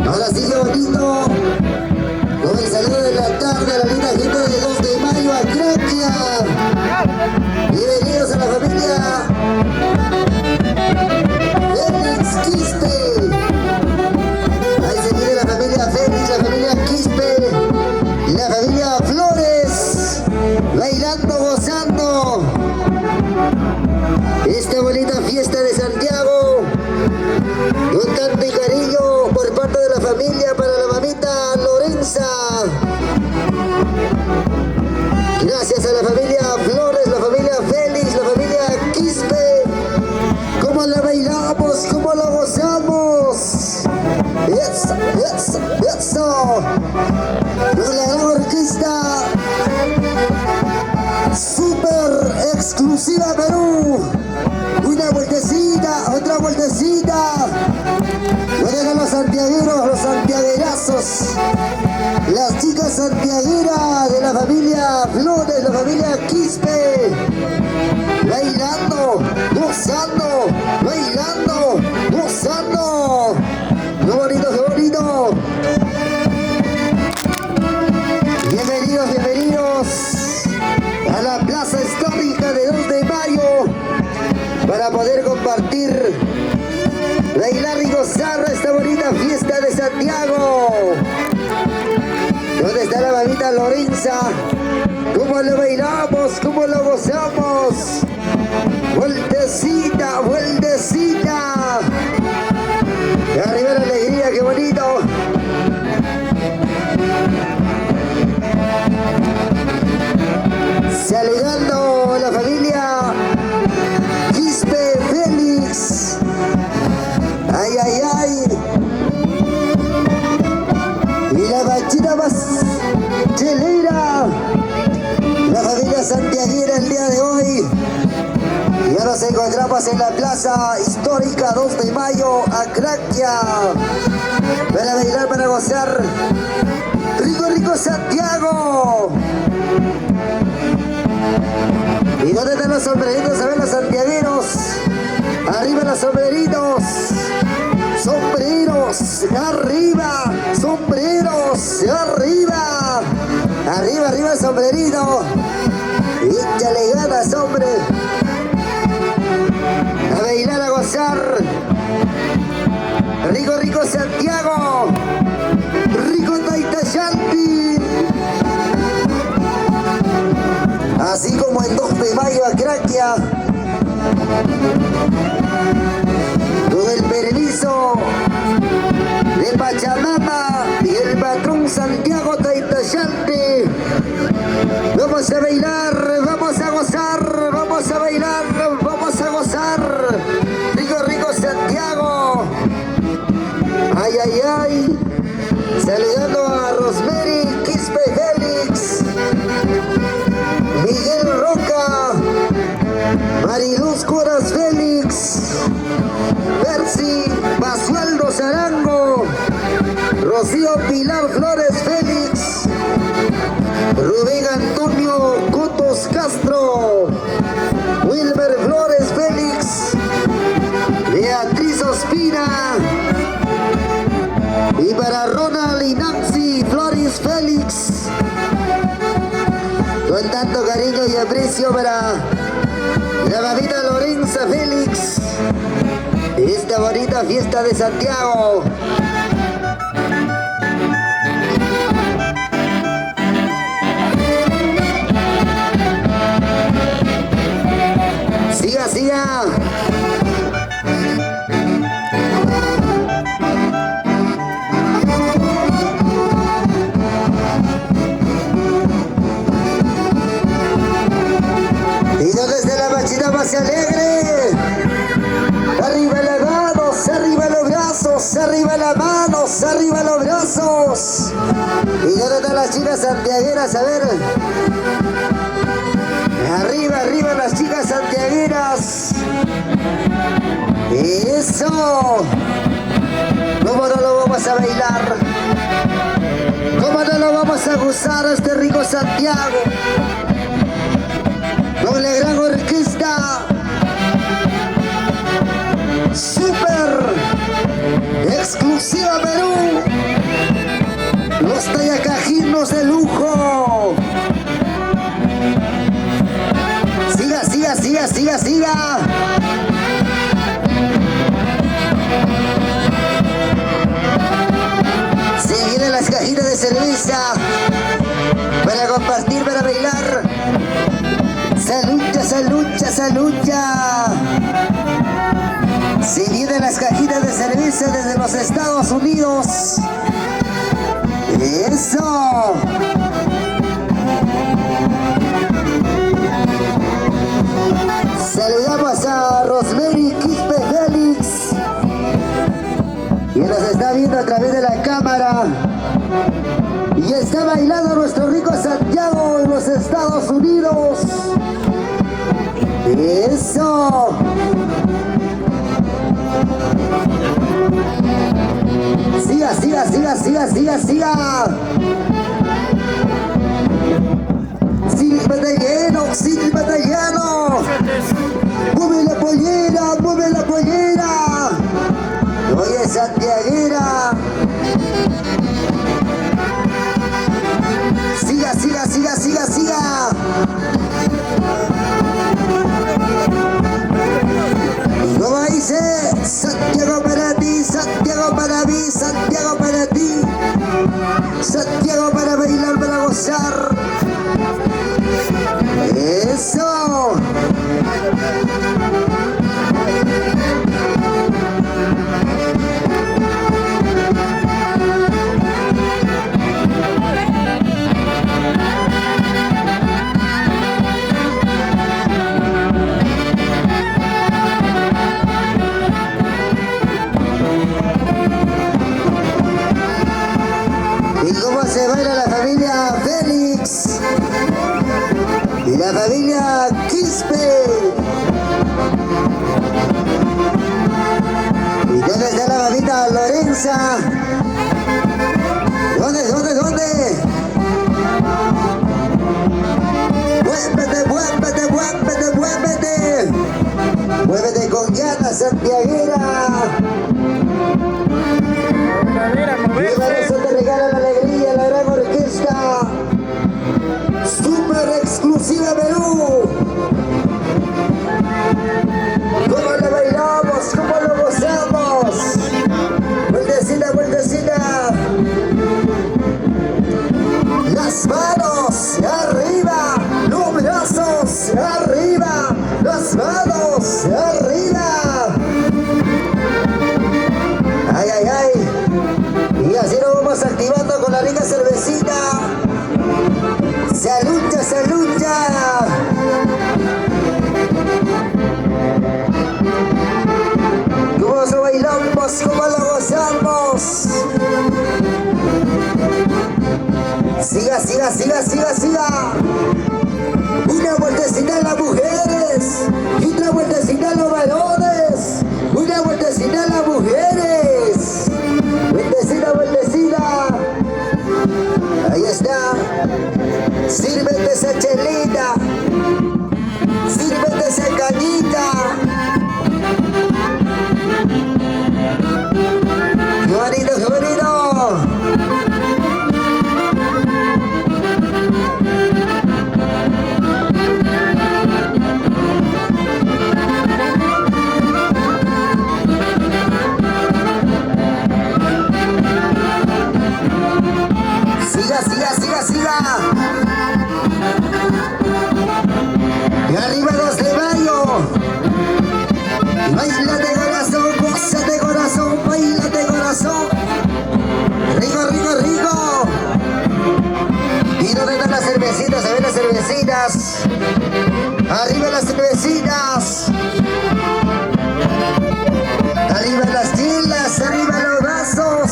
Ahora sí, qué bonito. Con el saludo de la tarde a la linda gente de 2 de mayo a Craquia. Bienvenidos a la familia Félix Quispe. Ahí se viene la familia Félix, la familia Quispe, la familia Flores, bailando, gozando esta bonita fiesta de Santiago. Un tanto y cariño por parte de la familia para la mamita Lorenza. Gracias a la familia Flores, la familia Félix, la familia Quispe. ¿Cómo la bailamos? ¿Cómo la gozamos? ¡Eso, eso, eso! Con la gran orquesta super exclusiva Perú. Una vueltecita, otra vueltecita. Vengan los santiagueros, los santiaguerazos. Las chicas santiagueras de la familia Flores, la familia Quispe. Bailando, gozando, bailando, gozando. ¡Qué bonito, qué bonito! Bienvenidos, bienvenidos a la plaza histórica de 2 de mayo para poder compartir, bailar y gozar esta bonita fiesta de Santiago. ¿Dónde está la mamita Lorenza? ¿Cómo lo bailamos? ¿Cómo lo gozamos? Vueltecita, vueltecita. Y arriba la alegría, qué bonito. Saludando a la familia Quispe Félix. Ay, ay, ay. Y la bachita más chelera, la familia santiaguera el día de hoy. Ya nos encontramos en la plaza histórica 2 de mayo a Craquia para bailar, para gozar. Rico, rico Santiago. ¿Y dónde están los sombreritos? A ver, los santiagueros. Arriba los sombreritos. Sombreros, arriba. Sombreros, arriba. Arriba, arriba el sombrerito. Échale ganas, hombre. A bailar, a gozar. Rico, rico Santiago. Rico Taitayanti. Así como en 2 de mayo a Craquia. Con el permiso de Pachamama y el patrón Santiago Taitayanti. Vamos a bailar, vamos a gozar, vamos a bailar, vamos a gozar. Rico, rico Santiago. Ay, ay, ay. Saludando a Rosemary Quispe Félix, Miguel Roca, Mariluz Curas Félix, Percy Basualdo Zarango, Rocío Pilar Flores Flores Félix, Rubén Antonio Cotos Castro, Wilmer Flores Félix, Beatriz Ospina, y para Ronald y Nancy Flores Félix, con tanto cariño y aprecio para la mamita Lorenza Félix, esta bonita fiesta de Santiago. Siga, siga. Y donde esté la machita más alegre. Arriba las manos, arriba los brazos, arriba las manos, arriba los brazos. Y donde están las chicas santiagueras, a ver. Arriba, arriba las chicas santiagueras. Eso. ¿Cómo no lo vamos a bailar? ¿Cómo no lo vamos a gozar a este rico Santiago? Con la gran orquesta Super Exclusiva Perú, los tallacajinos de lujo. Siga, siga, siga, siga, siga. Se vienen las cajitas de cerveza para compartir, para bailar. Salucha, salucha, salucha. Se vienen las cajitas de cerveza desde los Estados Unidos. Eso. Saludamos a Rosemary Quispe Félix, que nos está viendo a través de la cámara y está bailando nuestro rico Santiago en los Estados Unidos. Eso. Siga, siga, siga, siga, siga, siga. Sílvate lleno, sílvate lleno. Mueve la pollera, mueve la pollera. Oye, santiaguera. Siga, siga, siga, siga, siga. ¿Cómo dice? Santiago para ti, Santiago para mí, Santiago para ti, Santiago para bailar, para gozar. Eso. ¿Y cómo se baila la familia Félix? Y la familia Quispe. ¿Y dónde está la mamita Lorenza? ¿Dónde, dónde, dónde? Muévete, muévete, muévete, muévete. Muévete con ganas, santiaguera. Y para eso te regala la alegría, la gran orquesta Super Exclusiva Perú. ¿Cómo lo bailamos? ¿Cómo lo gozamos? Vueltecita, vueltecita. Las manos arriba, los brazos arriba, las manos arriba. Ay, ay, ay. Y así nos vamos activando con la rica cervecita. ¡Salucha, salucha! ¿Cómo lo bailamos? ¿Cómo lo gozamos? Siga, siga, siga, siga, siga. Una vueltecita a las mujeres y otra vueltecita a los varones. Una vueltecita a las mujeres. Vueltecita, vueltecita. Ahí está. Sírvete esa chelita. Sírvete esa cañita. ¡Qué bonito, qué bonito! Siga, siga, siga, siga. Y arriba 2 de mayo. Baila de corazón, goza de corazón, baila de corazón. Rico, rico, rico. ¿Y dónde están las cervecitas? A ver las cervecitas. Arriba las cervecitas. Arriba las chelas, arriba los vasos.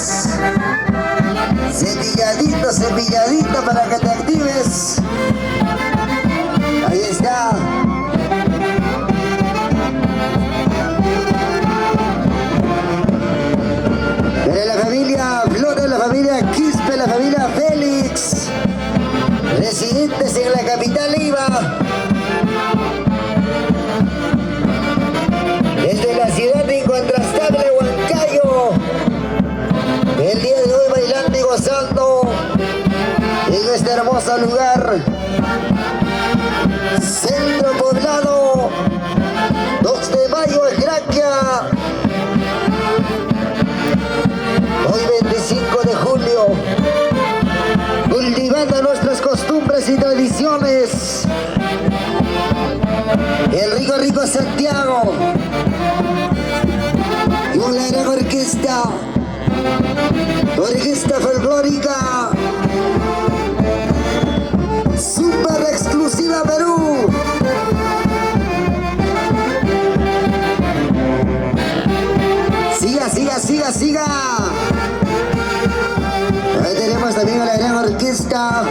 Cepilladito, cepilladito para que te actives. Ahí está. De la familia Flores, la familia Quispe, la familia Félix, residentes en la capital Lima. Desde la ciudad de incontrastable Huancayo, el día de hoy bailando y gozando en este hermoso lugar, centro poblado, 2 de mayo, Esgraquia. Hoy 25 de julio, cultivando nuestras costumbres y tradiciones. El rico, rico Santiago. Y una gran orquesta. Orquesta folclórica. Super exclusiva Perú. Siga, siga, siga, siga. Ahí tenemos también a la gran orquesta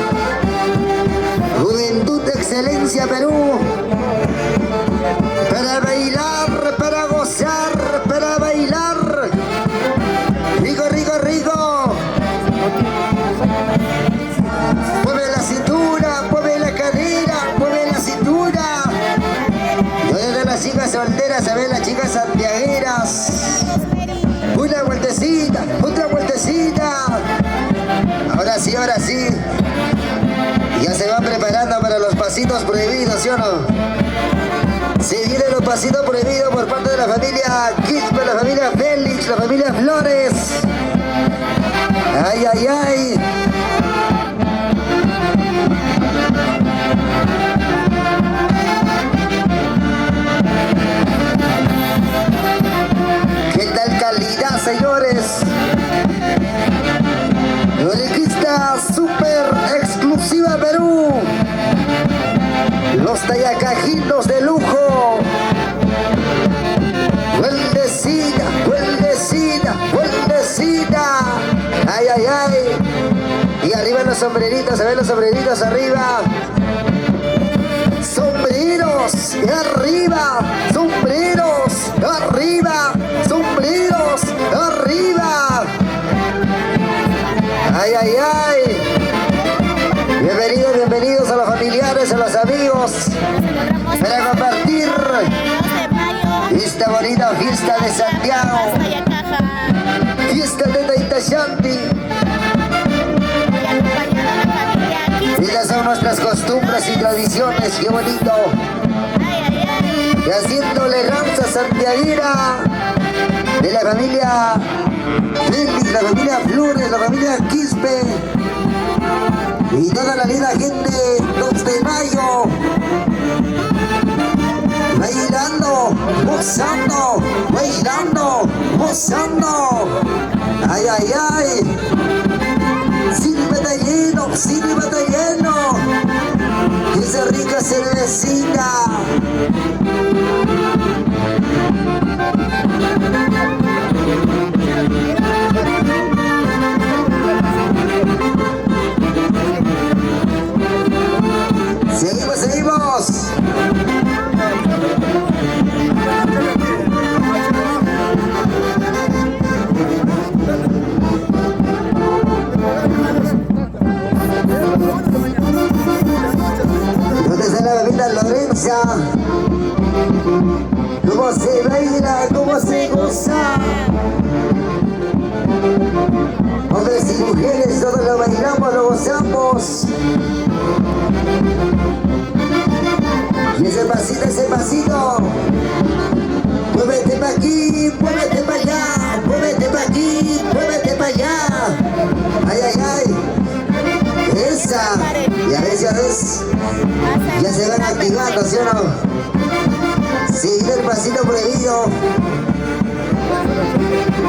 Juventud de Excelencia Perú. Para bailar, para gozar, para bailar. Rico, rico, rico. Mueve la cintura, mueve la cadera, mueve la cintura. Y ahora de las chicas solteras, a ver las chicas santiagueras. Una vueltecita, otra vueltecita. Ahora sí, ahora sí. Ya se van preparando para los pasitos prohibidos, ¿sí o no? Se vienen los pasitos prohibidos por parte de la familia Quispe, la familia Félix, la familia Flores. Ay, ay, ay. ¿Qué tal calidad, señores? Orquesta super exclusiva Perú. Los tallacajitos de lujo. Vueltecita, vueltecita, vueltecita. Ay, ay, ay. Y arriba los sombreritos, a ver los sombreritos arriba. Sombreros, arriba. Sombreros, arriba. Sombreros, arriba. Ay, ay, ay. Bienvenidos, bienvenidos a los familiares, a los amigos, para compartir esta bonita fiesta de Santiago, fiesta de Taitayanti. Estas son nuestras costumbres y tradiciones, qué bonito. Y haciéndole danza santiaguera de la familia Félix, la familia Flores, la familia Quispe. Y toda la linda gente, 2 de mayo, bailando, gozando, bailando, gozando. Ay, ay, ay. Sírvete lleno, sírvete lleno. Esa rica cervecita. Seguimos, seguimos. Lorenza, Lorenza. Cómo se baila, cómo se goza. Hombres y mujeres, todos lo bailamos, lo gozamos. Y ese pasito. Muévete pa' aquí, muévete pa' allá, muévete pa' aquí, muévete pa' allá. Ay, ay, ay. Esa. Ya ves. Ya se van activando, ¿sí o no? Sigue el pasito prohibido.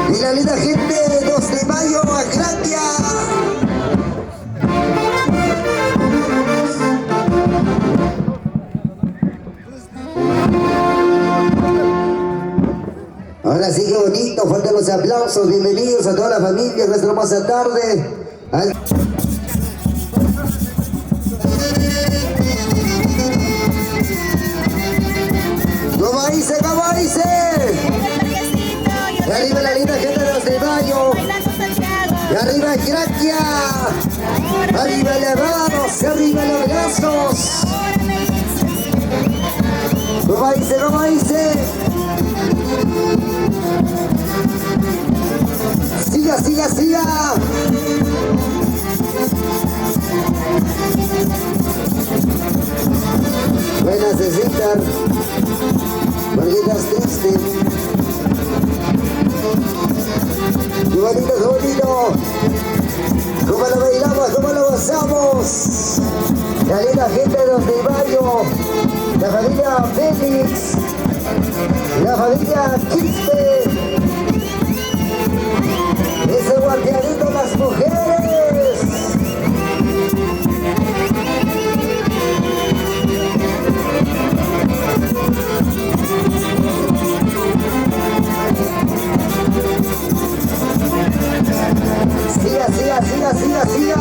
Y la linda gente de 2 de mayo, a Gracia. Ahora sí, qué bonito, fuertes los aplausos, bienvenidos a toda la familia, nuestra hermosa tarde. ¿Cómo dice? ¿Cómo dice? Y arriba la linda gente de 2 de mayo. Y arriba Gracia. Arriba elevados, arriba los brazos. ¿Cómo dice? ¿Cómo dice? Siga, siga, siga. Buenas, César. ¿Por qué estás triste? ¡Qué bonito, qué bonito! ¡Cómo lo bailamos, cómo lo gozamos! La linda gente de 2 de mayo, la familia Félix, la familia Quispe, ese guardianito, las mujeres. Siga, siga, siga, siga, siga.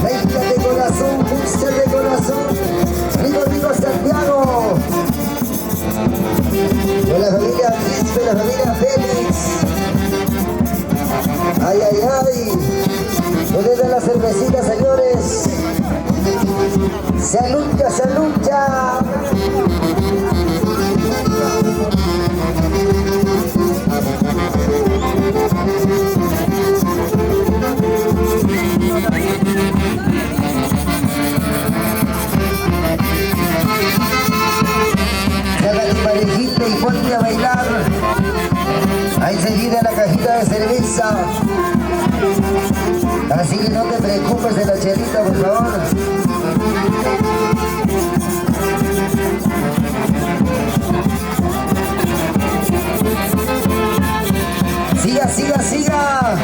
Venga de corazón, pulse de corazón. Rico Santiago. De la familia Quispe, la familia Félix. Ay, ay, ay. ¿Dónde están las cervecitas, señores? Se lucha, se lucha. Saca tu parejita y ponte a bailar. Ahí seguida la cajita de cerveza. Así que no te preocupes de la chelita, por favor. Siga, siga, siga.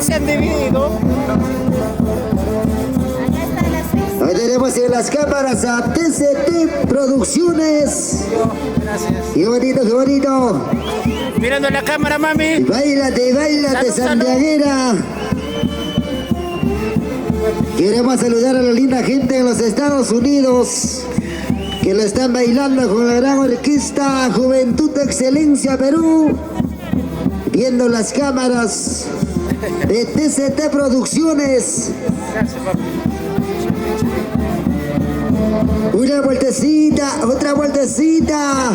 Se han dividido. Hoy tenemos en las cámaras a TCT Producciones. Gracias. Qué bonito, qué bonito. Mirando la cámara, mami. Báilate, báilate, Salud, santiaguera. Queremos saludar a la linda gente de los Estados Unidos que lo están bailando con la gran orquesta Juventud de Excelencia Perú. Viendo las cámaras de TCT Producciones. Gracias, papi. Una vueltecita, otra vueltecita.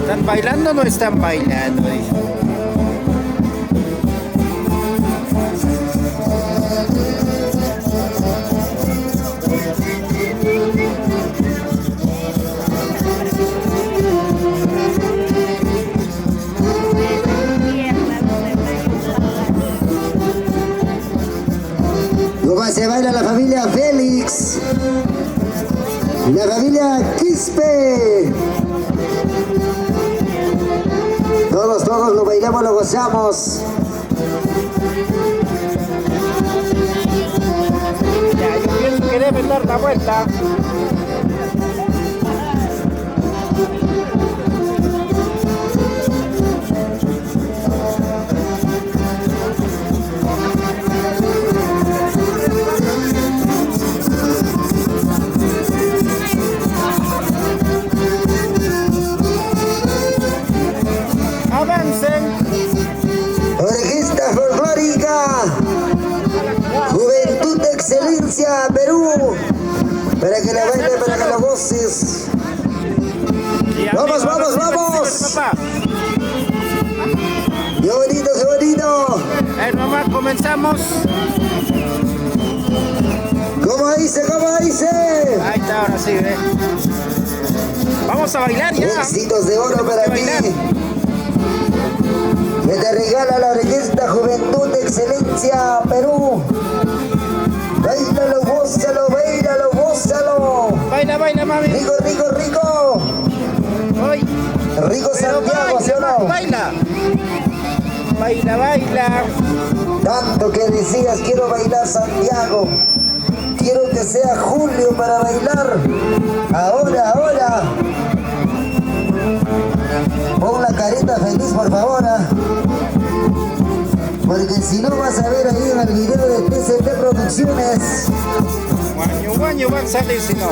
¿Están bailando o no están bailando? Dice. bailamos, lo gozamos. Ya, yo pienso que deben dar la vuelta. Avancen. Orquesta Folclórica, Juventud de Excelencia, Perú. Para que la baile, para que la goces. Y Vamos, arriba, vamos, arriba, vamos. papá. Qué bonito, qué bonito. Nomás comenzamos. ¿Cómo dice, cómo dice? Ahí está, ahora sí, ¿eh? Vamos a bailar ya. Éxitos de oro Tenemos para que ti. bailar. Que te regala la Orquesta Juventud de Excelencia, Perú. Bailalo, gózalo, bailalo, gózalo. Baila, baila, mami. Rico, rico, rico. Hoy. Rico Pero Santiago, ¿sí o baila, no? baila. Baila, baila. Tanto que decías, quiero bailar Santiago. Quiero que sea Julio para bailar. Ahora, ahora. Pon la carita feliz, por favor. Porque si no vas a ver ahí en el video de TCT Producciones. Guaño, guaño, van a salir si no.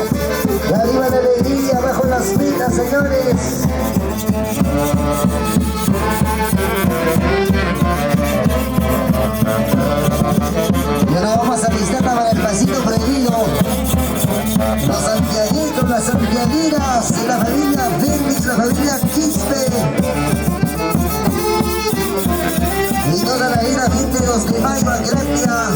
Y arriba la alegría, abajo las pilas, señores. Y ahora vamos a listar para el pasito prohibido. Los santiaguitos, las santiagueras, de la familia Félix, la familia Quispe. Y toda la vida gente de los de Mayo, Gracia.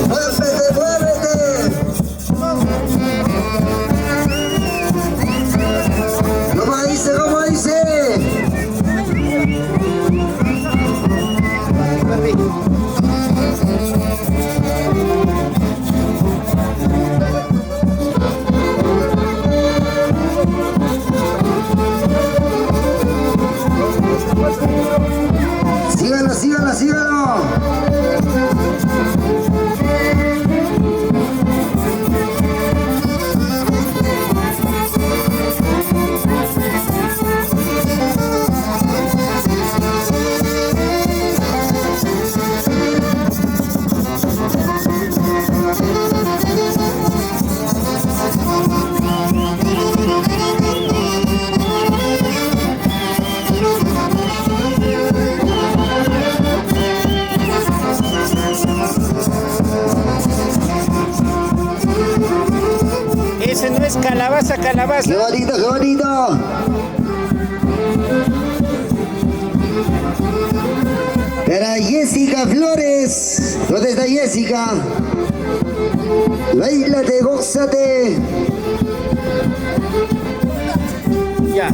¡Muévete, muévete! ¿Cómo dice, cómo dice? Síganlo, síganlo, síganlo. Ese no es calabaza, calabaza. ¡Qué bonito, qué bonito! Para Jessica Flores. ¿Dónde está Jessica? Bailate, gózate. Ya.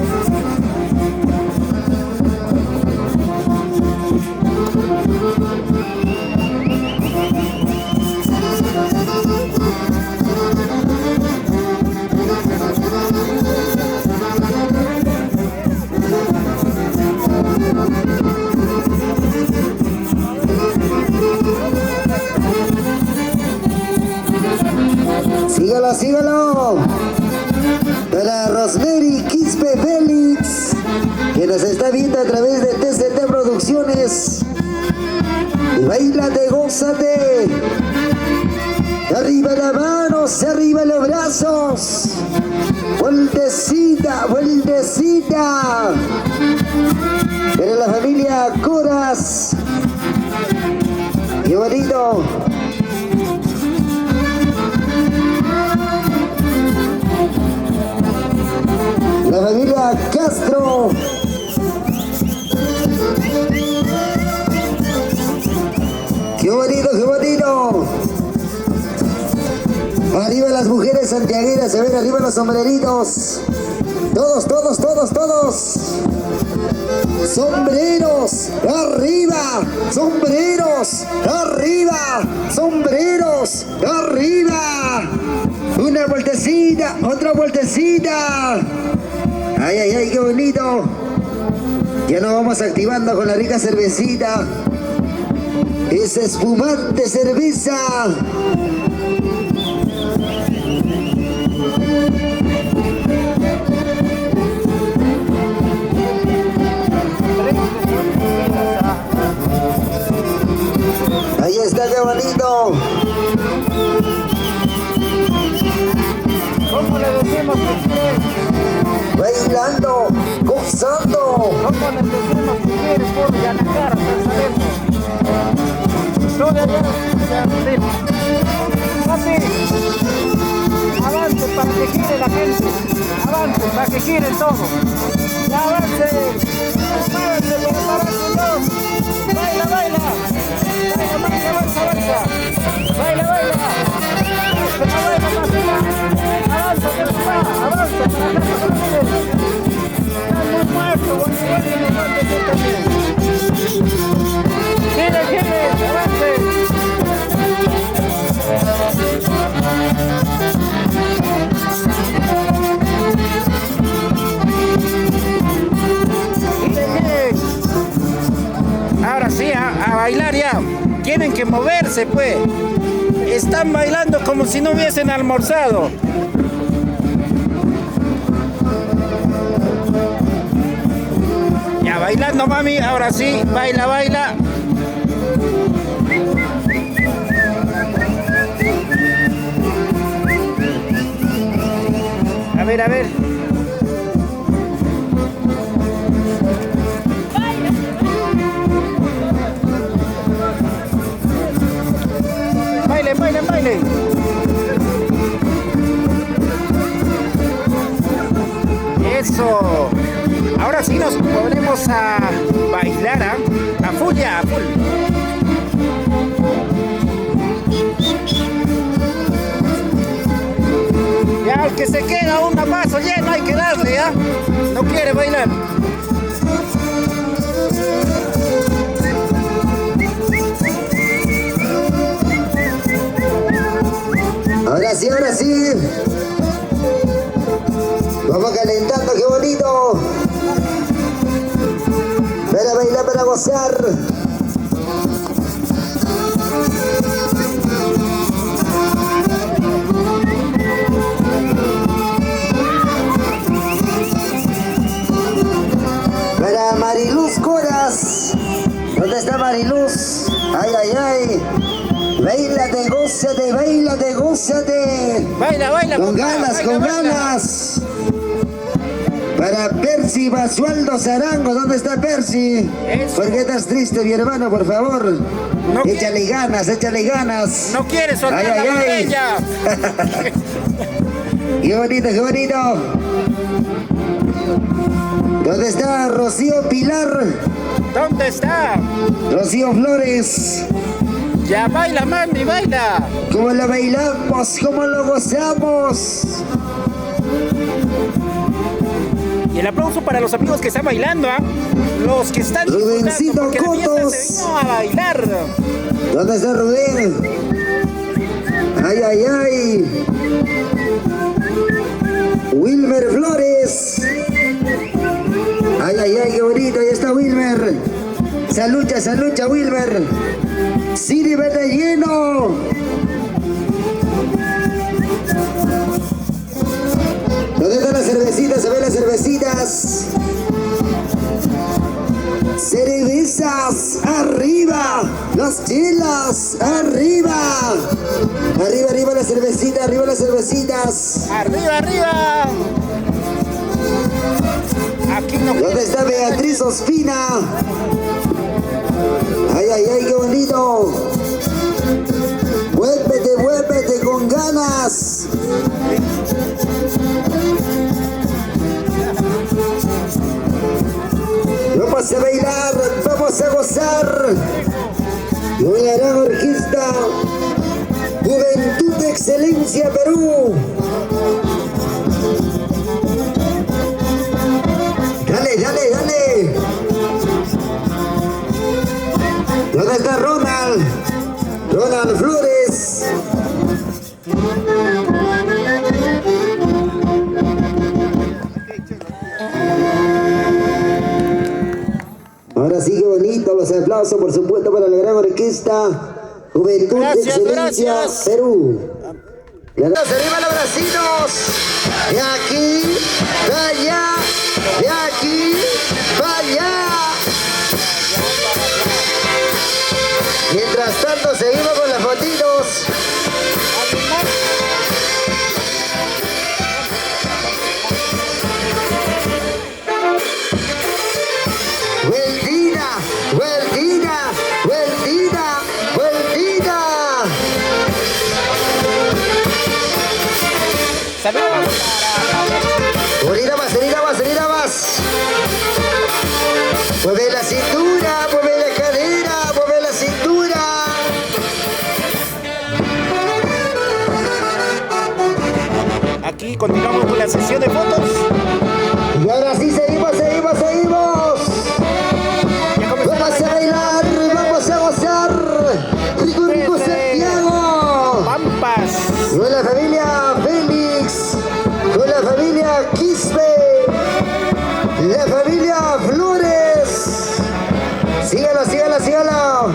Sígalo, sígalo. Para Rosemary Quispe Félix, que nos está viendo a través de TCT Producciones. Y bailate, gózate. Arriba las manos, arriba los brazos. Vueltecita, vueltecita. Para la familia Coras. Qué bonito. La familia Castro. Qué bonito, qué bonito. Arriba las mujeres santiagueras, a ver, arriba los sombreritos. Todos, todos, todos, todos. Sombreros, arriba. Sombreros, arriba. Sombreros, arriba. Una vueltecita, otra vueltecita. Ay, ay, ay, qué bonito. Ya nos vamos activando con la rica cervecita. Esa espumante cerveza. Ahí está, qué bonito. ¿Cómo le decimos que Bailando, gozando. ¿Cómo le decimos que quiere por Guanacara, San Salemo? Todavía papi, avance para que gire la gente. Avance para que gire todo. Ya avance. Muévanse, pero para que no. Baila, baila. Baila, baila, avanza, avanza. Baila, baila. Pero no baila más allá. Avanza, que no va. Avanza para que no se olvide. Están muy muertos, bueno, levante tú también. Gire, gire, avance. Ahora sí, a bailar ya. Tienen que moverse, pues. Están bailando como si no hubiesen almorzado. Ya bailando, mami. Ahora sí, baila, baila. A ver, a ver. Bailen, bailen, bailen. Eso. Ahora sí nos ponemos a bailar, a full ya, a full. Ya al que se queda un paso lleno hay que darle, ¿ya? No quiere bailar. Ahora sí, ahora sí. Vamos calentando, qué bonito. Para bailar, para gozar. Para Mariluz Coras. ¿Dónde está Mariluz? Ay, ay, ay. Bailate, gózate, bailate, gózate. Baila, baila. Con papá, ganas, baila, con baila. ganas. Para Percy Basualdo Zarango, ¿dónde está Percy? Eso. ¿Por qué estás triste, mi hermano, por favor? No Échale ganas, échale ganas. No quiere soltar Ay, ay, la ay. botella. Qué bonito, qué bonito. ¿Dónde está Rocío Pilar? ¿Dónde está? Rocío Flores. Ya baila, mami, baila. ¿Cómo lo bailamos? ¿Cómo lo gozamos? Y el aplauso para los amigos que están bailando, ¿ah? Los que están Rubencito disfrutando, porque la fiesta Cotos. se vino a bailar. ¿Dónde está Rubén? Ay, ay, ay. Wilmer Flores. Ay, ay, ay, qué bonito. Ahí está Wilmer. Salucha, Wilmer. Siri, vete lleno. ¿Dónde están las cervecitas? Se ven las cervecitas. Cervezas, arriba. Las chelas, arriba. Arriba, arriba la cervecita, arriba las cervecitas. Arriba, arriba. Aquí no. ¿Dónde está Beatriz Ospina? Ay, ay, ay, qué bonito. Vuélvete, vuélvete con ganas. Vamos a bailar, vamos a gozar. Con la gran orquesta Juventud de Excelencia Perú. Dale, dale, dale. ¿Dónde está Ronald? Ronald Flores. Ahora sí, qué bonito, los aplausos por supuesto para la gran orquesta Juventud de Gracias, Excelencia gracias. Perú. Arriba los bracitos, de aquí, de allá, de aquí, para allá. Mientras tanto seguimos con las fotitos. Vueltita, vueltita, vueltita, vueltita. Saludos Unida más, unida más, unida más. Mueve la cintura, mueve la cadera, mueve la cintura. Aquí continuamos con la sesión de fotos. Y ahora sí seguimos, seguimos, seguimos. Ya comenzaron Vamos a bailar, vamos a gozar. Rico, rico Santiago. Pampas. Con la familia Félix, con la familia Quispe, la familia Flores. Sígalo, sígalo, sígalo.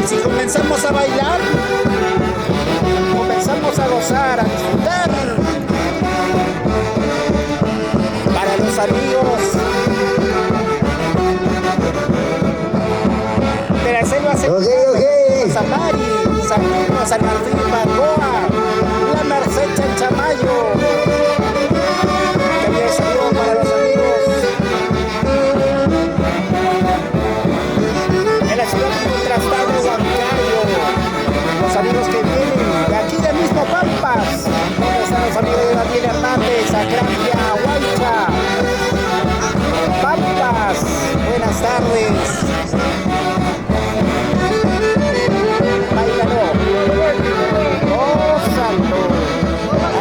Si comenzamos a bailar, comenzamos a gozar, a disfrutar. Para los amigos de la selva Zapari, San Pedro, San Martín, Balboa, La Merced, Chanchamayo. También saludos para los amigos de la ciudad de Contrastado, Huancayo, los amigos que vienen de aquí del mismo Pampas. ¿Dónde están los amigos de Daniel Hernández, Acracia, Huancha, Pampas? Buenas tardes.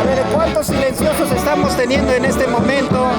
A ver, ¿cuántos silenciosos estamos teniendo en este momento?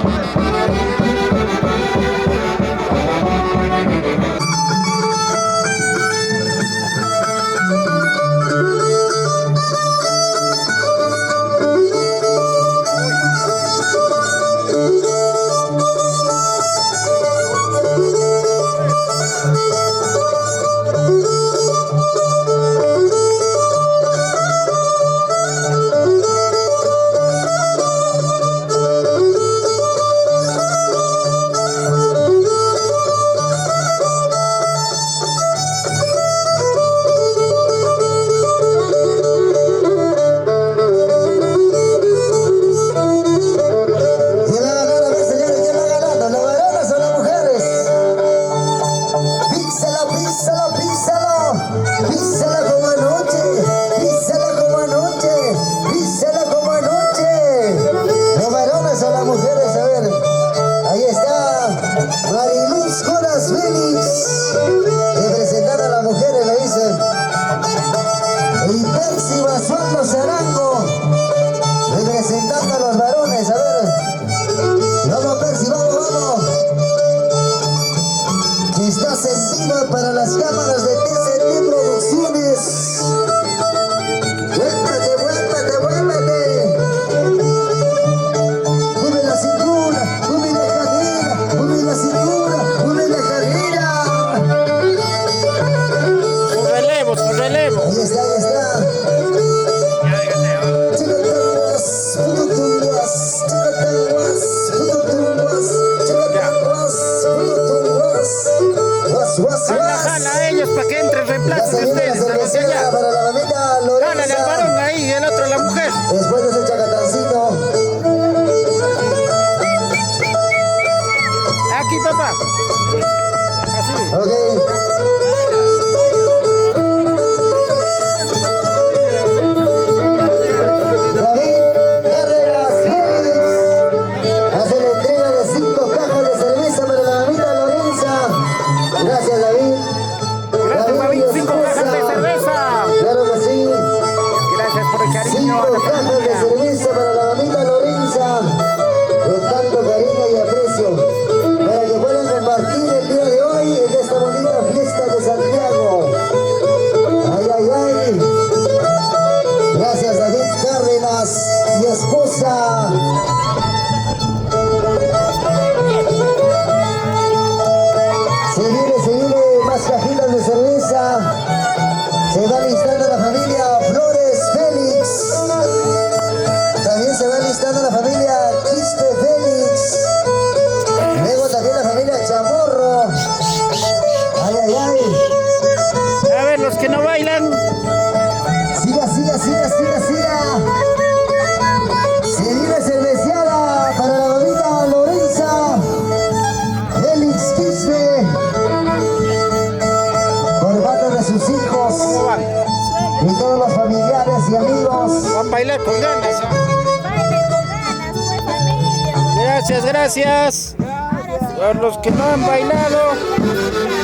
Gracias, gracias. A los que no han bailado,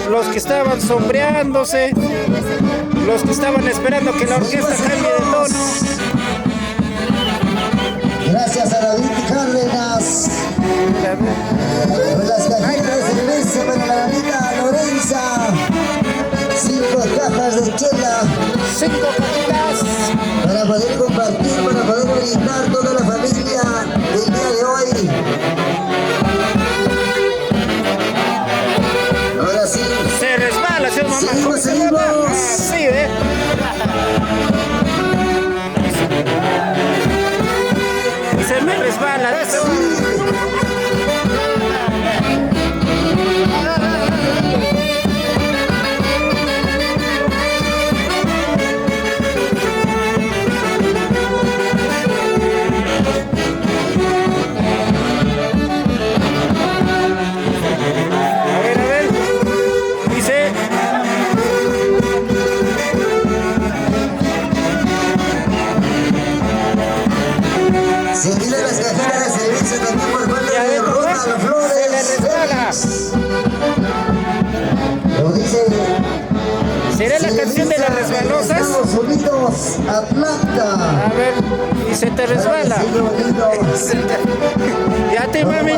los que estaban sombreándose, los que estaban esperando que la orquesta cambie de tono. Gracias a David Cárdenas por las cajitas de cerveza para la mamita Lorenza. 5 cajas de chela 5 cajitas para poder compartir, para poder brindar toda la familia del día de hoy. Ahora sí. Se resbala, señor mamá. Seguimos, seguimos. Sí, se me resbala. Se miran las cajitas de cerveza también por parte de Ronald Flores. Se le resbala. Lo dice. ¿Será la canción de las resbalosas? Estados Unidos, Atlanta. A ver, y se te resbala. Y a ti, mami,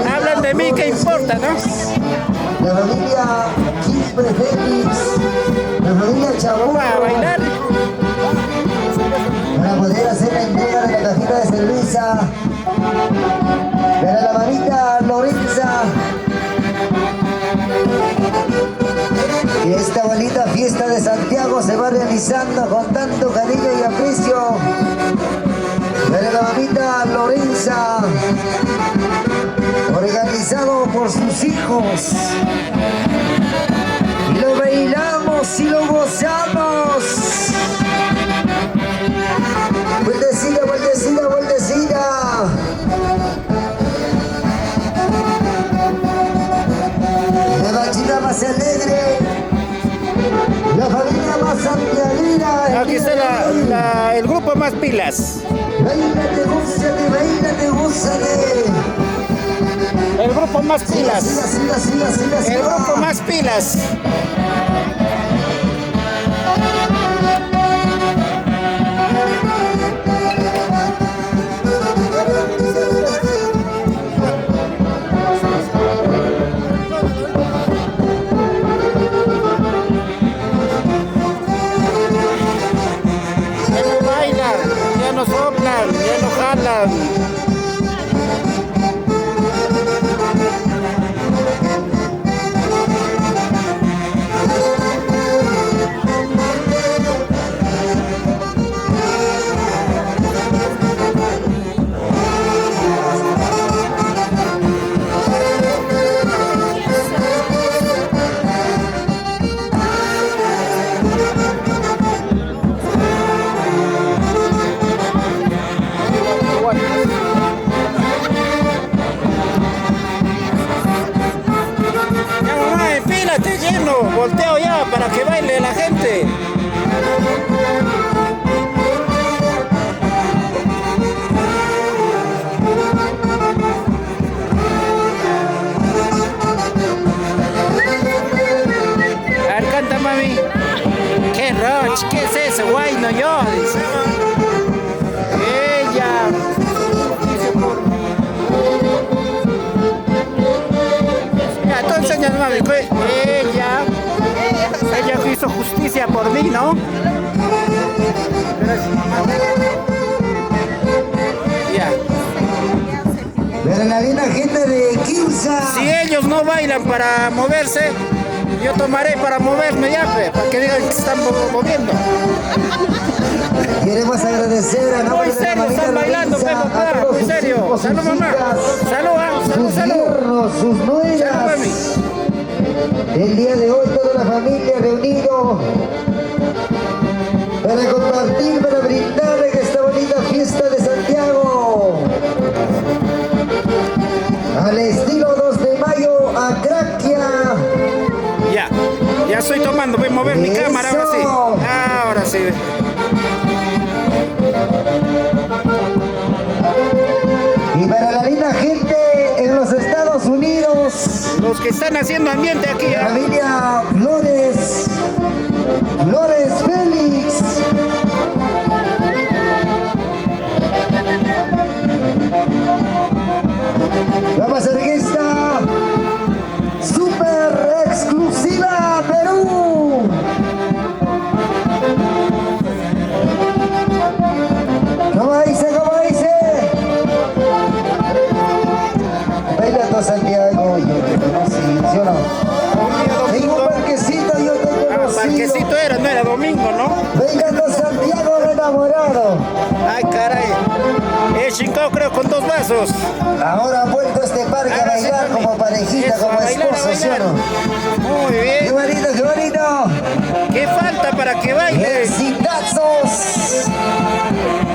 hablan de mí, ¿qué importa, no? La familia Quispe Félix, la familia Chabón. A bailar. Para poder hacer la entrega de la cajita de cerveza para la mamita Lorenza. Y esta bonita fiesta de Santiago se va realizando con tanto cariño y aprecio para la mamita Lorenza, organizado por sus hijos. Y lo bailamos y lo gozamos. Vueltecita, vueltecita, vueltecita. La bachita más alegre, la familia más santiaguera. Aquí está el grupo más pilas. Bailate, gózate. El grupo más pilas. Siga. El grupo más pilas. Ya no soplan, ya no jalan. Ya mamá, empílate lleno, volteo ya para que baile la gente. A ver, canta mami. ¿Qué roch? ¿Qué es eso? Guay, no yo, dice. Ella. Ya, tú enseñas mami. Ella hizo justicia por mí, ¿no? Ya. Pero la linda gente de Quimsa. Si ellos no bailan para moverse, yo tomaré para moverme ya, para que digan que se están moviendo. Queremos agradecer a Muy serio, están bailando, Pepo, muy serio. Salud, mamá. Salud, salud. Sus nueras. Salud, mami. El día de hoy toda la familia reunido para compartir, para brindar en esta bonita fiesta de Santiago. Al estilo 2 de mayo, Acraquia. Ya estoy tomando, voy a mover mi cámara, ahora sí. Ahora sí. Y para la linda gente que están haciendo ambiente aquí. Familia Flores. Flores Félix. La más orquesta super exclusiva Perú. ¿Cómo dice? ¿Cómo dice? Bailando Santiago, yo te conocí, ¿sí o no? En un parquecito yo te conocí. Parquecito era, no era domingo, ¿no? Bailando Santiago enamorado. Ay, caray. Chincao creo con 2 vasos. Ahora ha vuelto este parque a bailar como parejita, como esposos, ¿sí o no? Muy bien. ¡Qué bonito, qué bonito! ¿Qué falta para que baile? ¡Exitazos!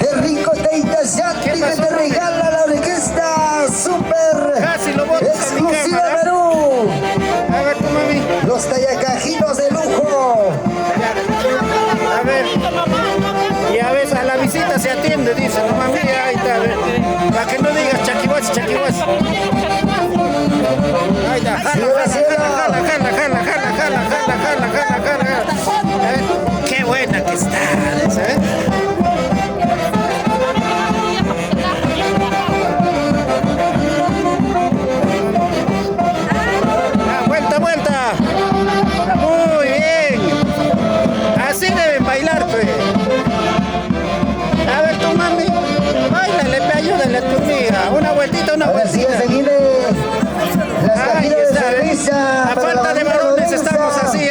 ¡Qué rico Teitayanti que te regala la orquesta super Casi lo botas a mi exclusiva cámara. Perú! A ver, tu mami. Los tallacajinos de lujo. A ver. Y a veces a la visita se atiende, dice, no mami, ahí está, a ver. Para que no digas chaquihuas, chaquihuas. Ahí está, jala. Qué buena que está, ¿sabes? Vuelta. Muy bien. Así deben bailar, pues. A ver, tu mami, báilale, ayúdale a tu amiga. Una vueltita. Ahora sí, se viene las cajitas de cerveza. A para la falta de bandera varones Lorenza. estamos así.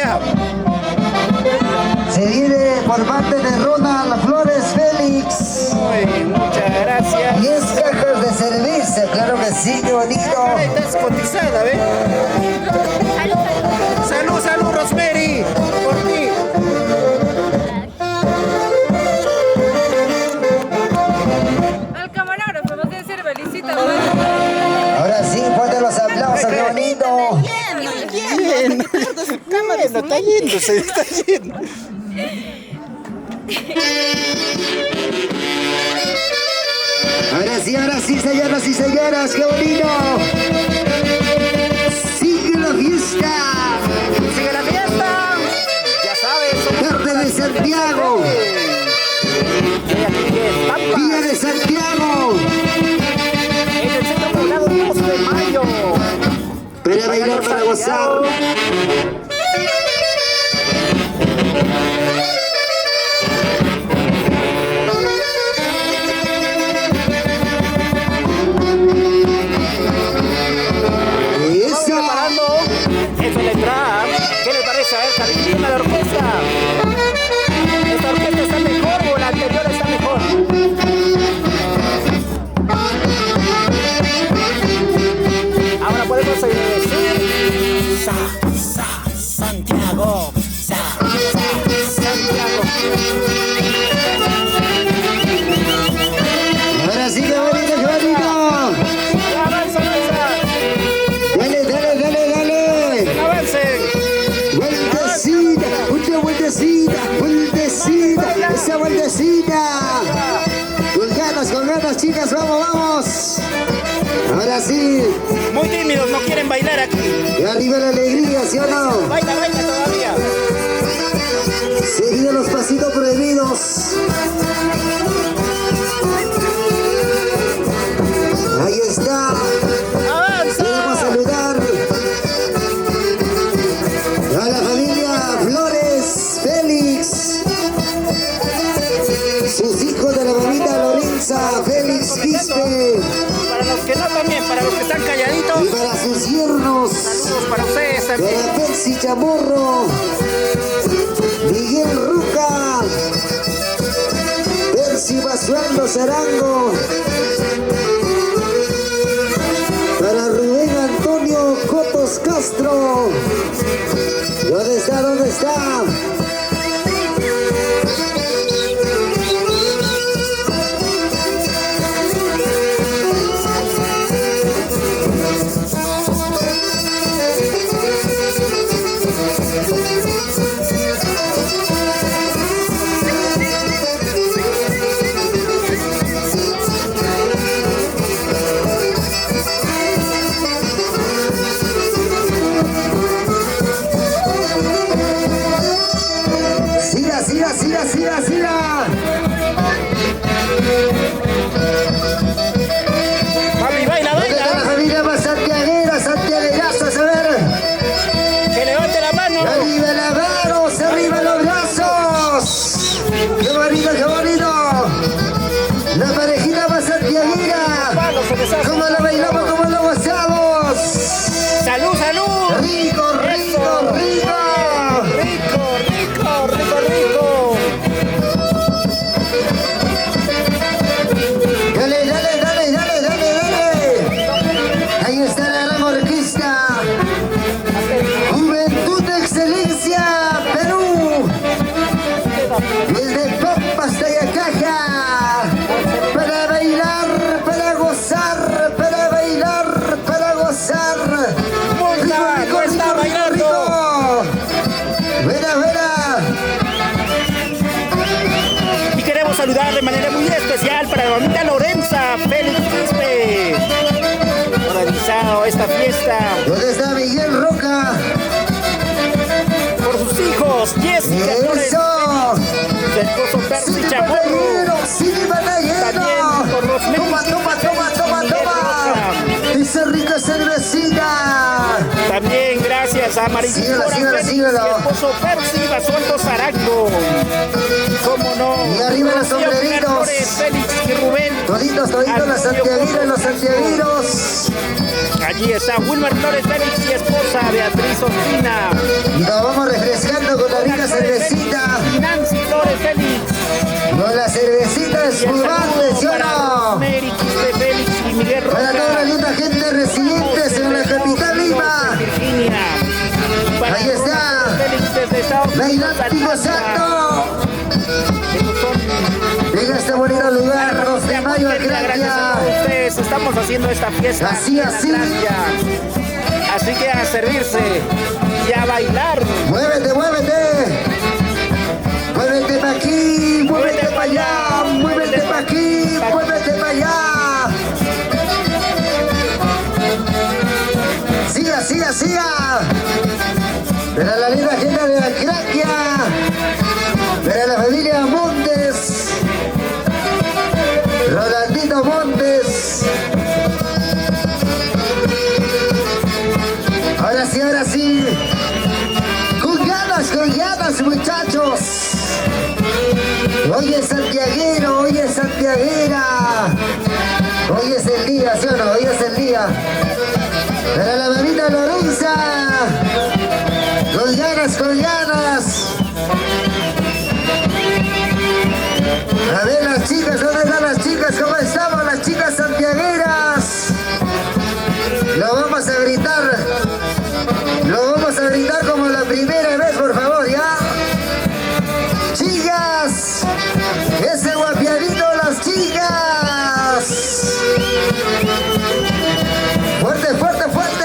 Se viene por parte de Ronald Flores Félix. Muchas gracias. 10 cajas de cerveza, claro que sí, qué bonito. Ahora estás cotizada, ¿ves? Salud, Rosemary, por ti. Al camarógrafo, no tiene que ser felicita. Ahora sí, fuerte los aplausos, qué bonito. Bien. Bueno, está yendo. Ahora sí, señoras y señoras, qué bonito. Sigue la fiesta. Sigue la fiesta. Ya sabes. Tarde de Santiago. Día de Santiago. En el centro poblado 2 de mayo. Para bailar, para gozar. Eso le entra. ¿Qué le parece? A ver, califica la orquesta. ¿Esta orquesta está mejor o la anterior está mejor? Ahora podemos decir Santiago. Santiago. Ahora sí, qué bonito, qué bonito. Avanza. Dale. Avancen. Vueltecita, esa vueltecita. Con ganas, chicas, vamos. Ahora sí. Muy tímidos, no quieren bailar aquí. Y arriba la alegría, ¿sí o no? Baila todavía. Seguido los pasitos prohibidos. Ahí está. Avanza. Queremos saludar a la familia Flores Félix, sus hijos de la mamita Lorenza Félix Quispe, Para los que no también, para los que están calladitos. y para sus yernos, Saludos para ustedes también. para Percy Chamorro, Miguel Ruca, Percy Basualdo Zarango, para Rubén Antonio Cotos Castro. ¿Dónde está? organizado esta fiesta ¿Dónde está Miguel Roca? por sus hijos, Jessica Flores, ¡Eso! su esposo Percy ¡Sí, Chamorro. batallero! ¡Sí, batallero! También por los ¡Toma, toma, toma, toma, toma! ¡Esa rica cervecita! También gracias a María Síguela, Cora síguela, Félix síguela. y esposo Percy Basualdo Zarango. ¿Cómo no? Y arriba los Rocío Pilar sombreritos. Flores, Félix y Rubén. Toditos, toditos, los santiaguinos, los santiaguinos. Allí está Wilmer Flores Félix y esposa Beatriz Ospina. Y nos vamos refrescando con la rica cervecita. Y Nancy Flores Félix. Con la cervecita Y el espumante, ¿sí saludo o para no? Rosemary Quispe Félix y Miguel Roca. Para toda la linda gente residentes en la capital Lima. Virginia. Para Ahí está. Ronald Félix desde Estados Unidos. Bailando Santo. Esos son Venga este bonito lugar, 2 de mayo, gracias a Gracia. todos ustedes. Estamos haciendo esta fiesta Así, en así. Gracia. Así que a servirse y a bailar. Muévete, muévete. Muévete para aquí, muévete para allá, muévete para aquí, muévete para allá. Siga, siga, siga. Para la linda gente de Acraquia, para la familia Montes, Rolandito Montes. Ahora sí. Con ganas, muchachos. Hoy es santiaguero, hoy es santiaguera. Hoy es el día, ¿sí o no? Hoy es el día. Para la mamita Lorenza. Con ganas, con ganas. A ver las chicas, ¿dónde están las chicas? ¿Cómo estamos las chicas santiagueras? Lo vamos a gritar. Lo vamos a brindar como la primera vez, por favor, ¿ya? Chicas, ese guapiadito, las chicas. Fuerte, fuerte, fuerte.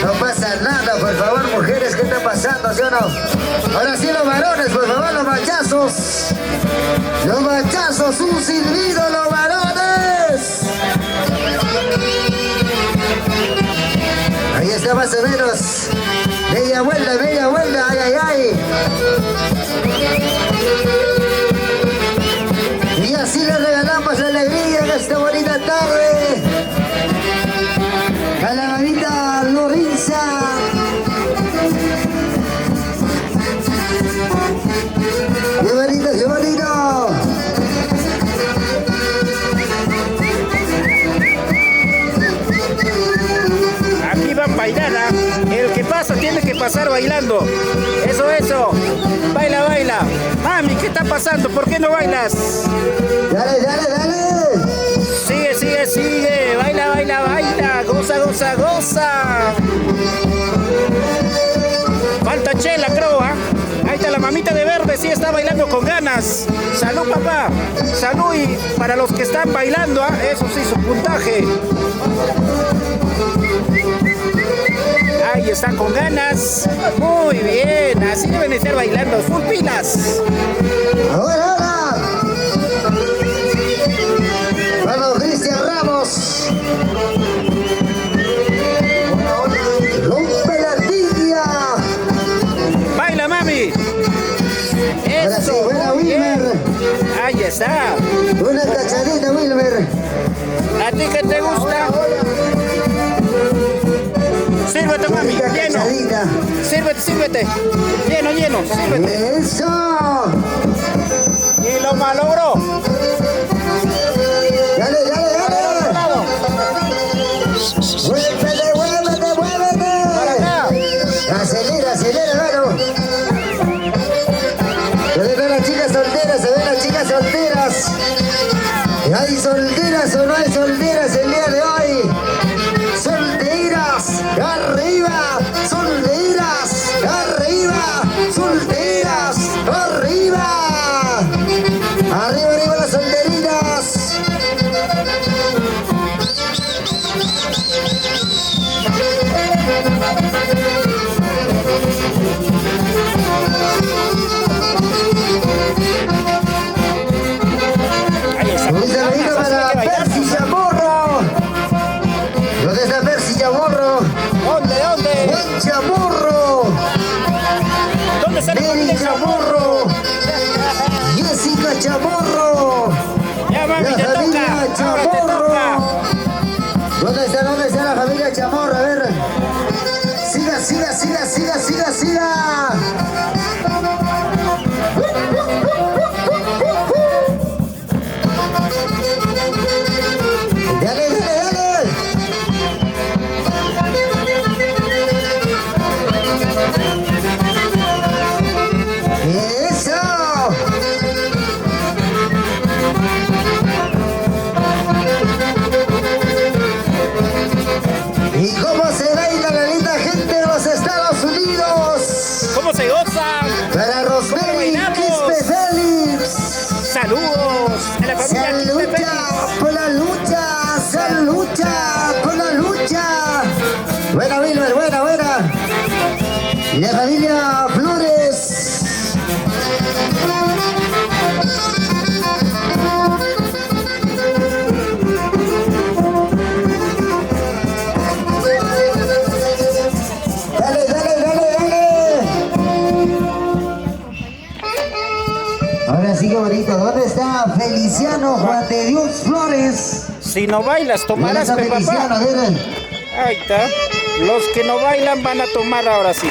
No pasa nada, por favor, mujeres, ¿qué está pasando, sí o no? Ahora sí los varones, por favor, los machazos. Los machazos, un silbido, los varones. Ahí está más o menos. Media vuelta, ay, ay, ay. Y así le regalamos la alegría en esta bonita tarde. A la mamita Lorenza. ¡Qué bonito, qué bonito! Aquí van a bailar, ¿ah? El que pasa tiene que pasar bailando. Eso, eso. Baila, baila. Mami, ¿qué está pasando? ¿Por qué no bailas? Dale, dale, dale. Sigue, sigue, sigue. Baila, baila, baila. Goza, goza, goza. Falta chela, creo, ¿ah? Ahí está la mamita de verde, sí está bailando con ganas. Salud, papá. Salud, y para los que están bailando, ¿ah? Eso sí, su puntaje. Ahí está con ganas. Muy bien, así deben de estar bailando. Full pilas. Ahora, ahora. Vamos, Cristian Ramos. Rompe la tibia. Baila, mami. Ahora sí, Eso, buena muy bien. Wilmer. Ahí está. Una cachadita, Wilmer. ¿A ti qué te gusta? Sírvete, mami, Rica lleno. cachadita. Sírvete, sírvete. Lleno, lleno, sírvete. Eso. Y lo malogró. Dale, dale, dale. Lado. Muévete, muévete, Para muévete. acá. Acelera, acelera, hermano. Se ven las chicas solteras, se ven las chicas solteras. ¿Hay solteras o no hay solteras el día de hoy? Solteras, arriba, solteras, arriba, solteras, arriba. Arriba, arriba las solteritas. Ahí está. Un saludito Así para hay que bailar. Percy Chamorro. Los ¿Dónde está Mercy Chamorro? ¿Dónde? Juan Chamorro. ¿Dónde está la Mary familia Chamorro. Jessica Chamorro. Ya, mami, La te familia toca. Ahora te Chamorro. toca. ¿Dónde está la familia Chamorro? A ver. Siga, siga, siga, siga, siga, siga. Dale, dale, dale. Eso. ¿Y cómo se baila la linda gente de los Estados Unidos? ¿Cómo se goza? Para Rosemary bailamos? Quispe Félix. Saludos a la Se familia Quispe lucha Félix. por la lucha, se lucha por la lucha. Buena, Wilmer, buena, buena. Y la familia Flores. Dale, dale, dale, dale. Ahora sí que bonito. ¿Dónde está Feliciano Juan de Dios Flores? Si no bailas, tomarás, ¿Dónde está Feliciano? papá. A ver. Ahí está. Los que no bailan van a tomar ahora sí.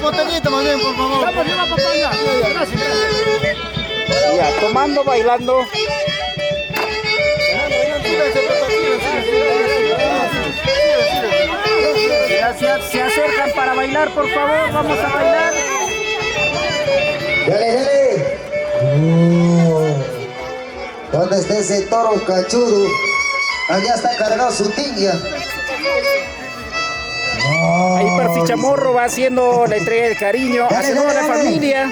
Botellita más bien, por favor. Ya, tomando, bailando. Se acercan para bailar, por favor. Vamos a bailar. Dale, dale. ¿Dónde está ese toro cachudo? Allá está cargado su tinga. Ahí Percy Chamorro va haciendo la entrega de cariño Dale, hacia toda dale, la dale. familia,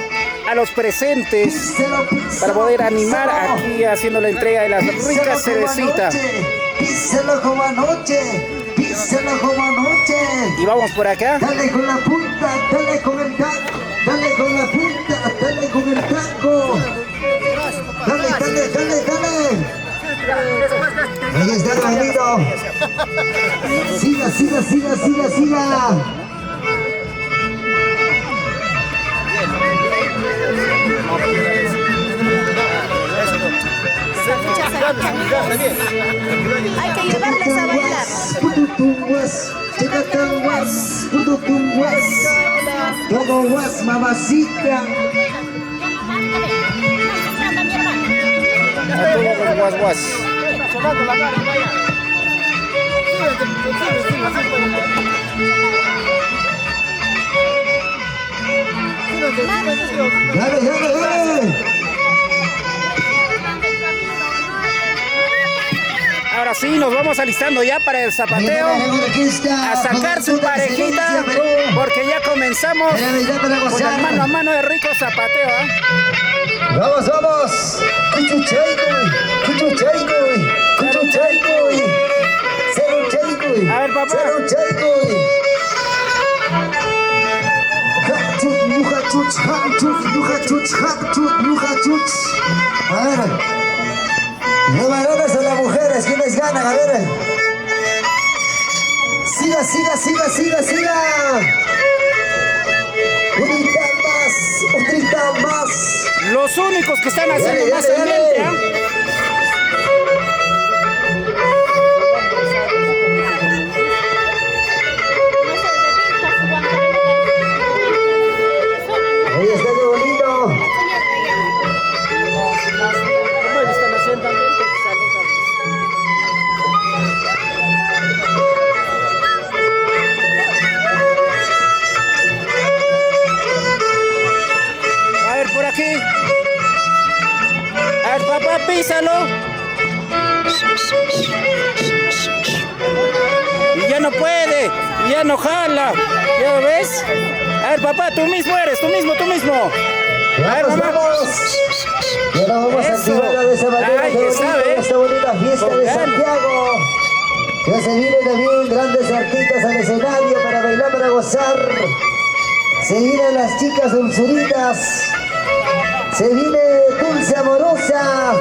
a los presentes, Píselo, píselo, para poder píselo. animar aquí haciendo la entrega de las Píselo ricas como cervecitas. anoche, píselo como anoche, píselo como anoche. Y vamos por acá. Dale con la punta, dale con el taco, dale con la punta, dale con el taco. Dale, dale, dale, dale. Ahí está el bonito. Siga, siga, siga, siga, siga. Hay que llevarles a bailar. Todo was, mamacita. A todos los guas guas. Dale, dale, dale. Ahora sí, nos vamos alistando ya para el zapateo, a sacar su parejita, porque ya comenzamos con el mano a mano de rico zapateo. Vamos, vamos. Cuchuchaicoy, cuchuchaicoy, cuchuchaicoy. Ceruchaicoy. A ver, papá. Ceruchaicoy. Hachut, mujachuch, hachut, mujachuch, hachut, mujachuch. A ver. ¿Los varones o las mujeres? ¿Quiénes ganan? A ver. Siga, siga, siga, siga, siga. Un grita más. Los únicos que están haciendo Dale, más dale, ambiente, dale. Ahí está, qué bonito. ¿Cómo están haciendo ambiente? A ver, por aquí. A ver, papá, písalo. Y ya no puede, y ya no jala. ¿Ya ves? A ver, papá, tú mismo eres, tú mismo, tú mismo. A ver, Vamos, mamá. vamos. Y ahora vamos a Eso. activar de esa manera Ahí qué está, bonito, ¿ves? esta bonita fiesta de Con Santiago. Ya se vienen también grandes artistas al escenario para bailar, para gozar. Se vienen las chicas dulzuritas. Se viene Dulce Amorosa.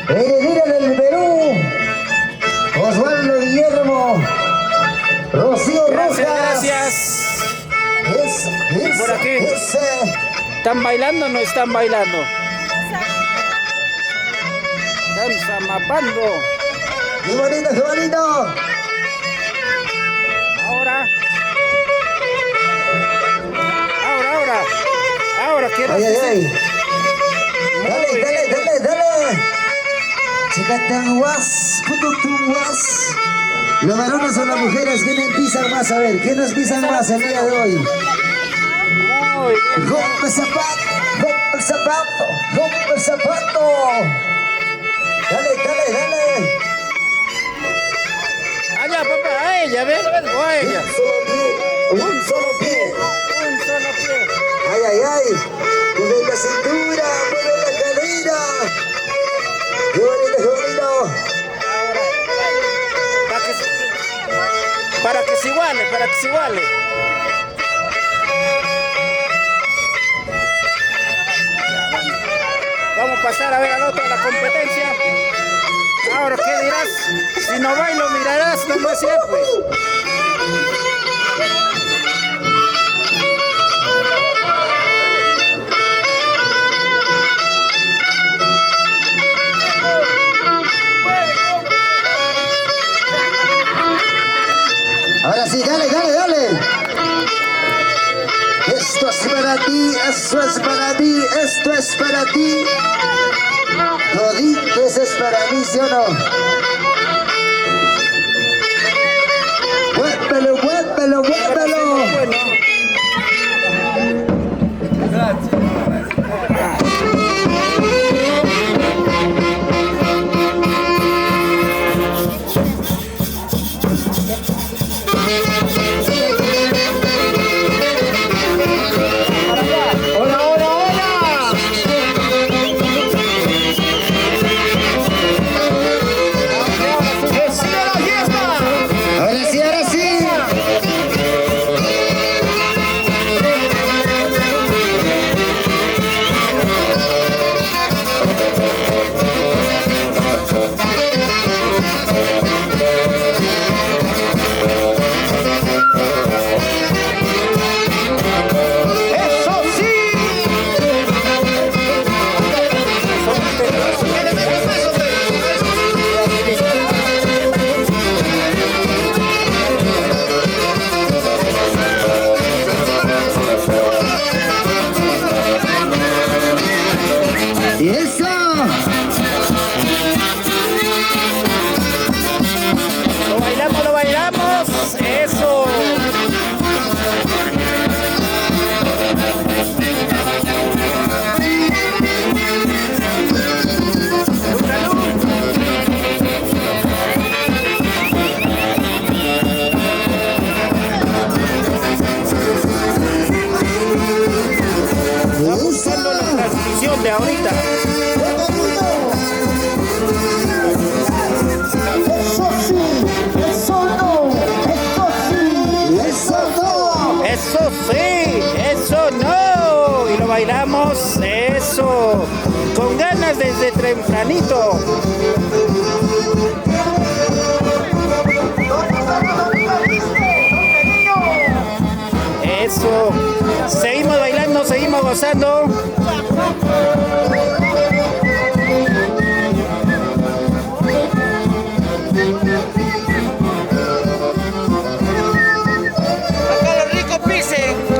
Heredera del Perú. por aquí. Ese. ¿Están bailando o no están bailando? Están zamapando. ¡Qué bonito, qué bonito! Ahora. Ahora quiero ¡Ay, ay, decir. ay! Dale, dale, dale, dale. Chicatanguas, pututunguas. Los varones o las mujeres, ¿quiénes pisan más? A ver, ¿quiénes pisan más el día de hoy? Muy bien. ¡Rompe el zapato! ¡Rompe el zapato! ¡Rompe el zapato! Dale, dale, dale. Allá, papá, a ella, ¿ves? O a ella. Un solo pie. Un solo pie. ¡Ay, ay, ay! ¡Mueve la cintura! ¡Mueve la cadera! ¡Qué bonito, qué bonito! Para que se iguale, para que se iguale. Vamos a pasar a ver al otro, la competencia. Ahora, ¿qué dirás? Si no bailo, mirarás, no más siempre. Ahora sí, dale, dale, dale. Esto es para ti, esto es para ti, esto es para ti. Todito eso es para mí, ¿sí o no? Muévelo, muévelo, muévelo. Bueno. Ahora sí, ahora sí. ¡Eso sí! Y eso. Lo bailamos, eso. Usando la transmisión de ahorita. Eso sí, eso no. Y lo bailamos, eso. Con ganas desde tempranito. Eso. Seguimos bailando, seguimos gozando.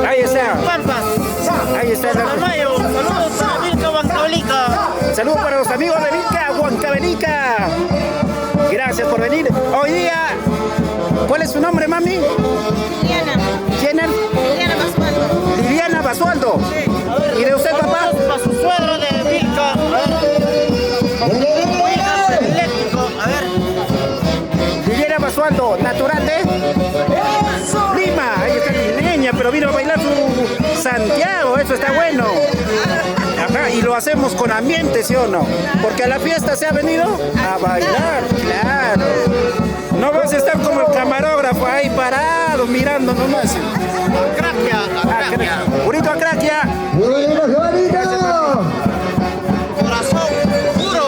Ahí está. Ahí está. Saludos a Vilca Huancavelica. Saludos para los amigos de Vilca Huancavelica. Gracias por venir. Hoy día, ¿cuál es su nombre, mami? Liliana. ¿Quién es? Liliana Basualdo. Liliana Basualdo. ¿Y de usted, papá? Para su suegro de Vilca. Eléctrico. A ver. Liliana Basualdo, natural de Lima. Ahí está limeña, pero vino a bailar su Santiago. Eso está bueno. Ajá, y lo hacemos con ambiente, ¿sí o no? Porque a la fiesta se ha venido a bailar, claro. No vas a estar como el camarógrafo ahí parado, mirando nomás. Acraquia. Purito Acraquia. ¡Qué bonito, qué bonito! Corazón puro.